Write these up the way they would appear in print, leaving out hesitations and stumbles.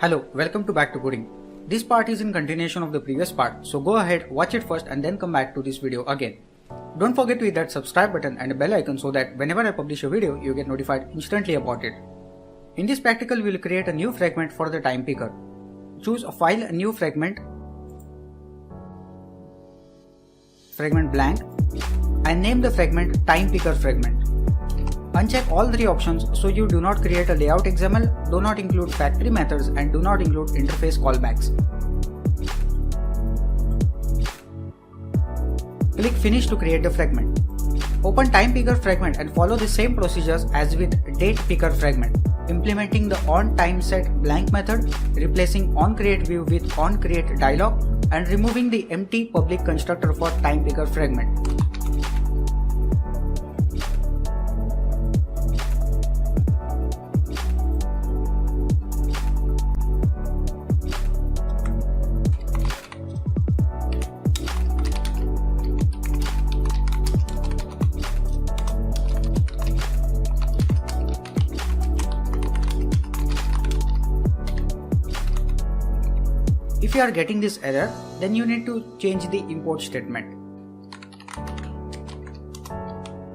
Hello, welcome to Back to Coding. This part is in continuation of the previous part, so go ahead, watch it first and then come back to this video again. Don't forget to hit that subscribe button and a bell icon so that whenever I publish a video, you get notified instantly about it. In this practical, we will create a new fragment for the time picker. Choose a file, a new fragment blank, and name the fragment time picker fragment. Uncheck all three options so you do not create a layout XML, do not include factory methods, and do not include interface callbacks. Click Finish to create the fragment. Open time picker fragment and follow the same procedures as with date picker fragment, implementing the onTimeSet blank method, replacing onCreateView with onCreateDialog, and removing the empty public constructor for time picker fragment. If you are getting this error, then you need to change the import statement.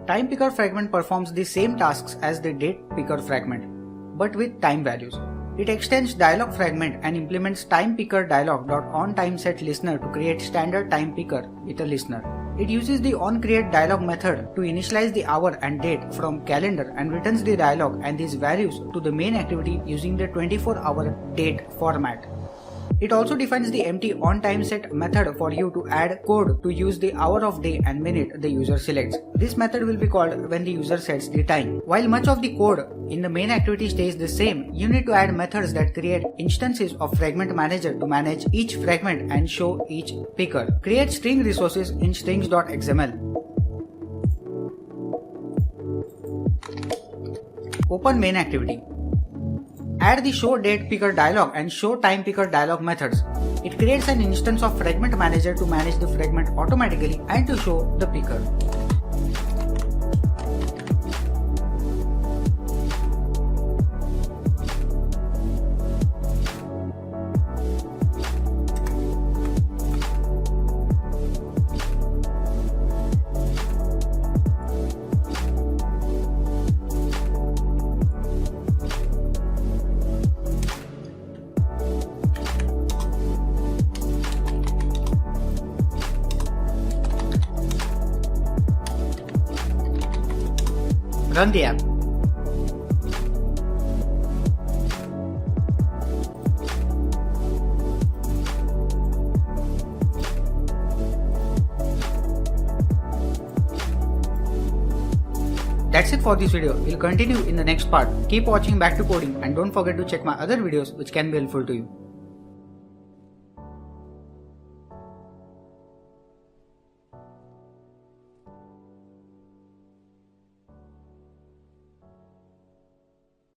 Time picker fragment performs the same tasks as the date picker fragment, but with time values. It extends dialog fragment and implements time picker dialog.onTimeSetListener to create standard time picker with a listener. It uses the onCreateDialog method to initialize the hour and date from calendar and returns the dialog and these values to the main activity using the 24-hour date format. It also defines the empty onTimeSet method for you to add code to use the hour of day and minute the user selects. This method will be called when the user sets the time. While much of the code in the main activity stays the same, you need to add methods that create instances of Fragment Manager to manage each fragment and show each picker. Create string resources in strings.xml. Open main activity. Add the show date picker dialog and show time picker dialog methods. It creates an instance of Fragment Manager to manage the fragment automatically and to show the picker. Run the app. That's it for this video. We'll continue in the next part. Keep watching Back to Coding and don't forget to check my other videos which can be helpful to you.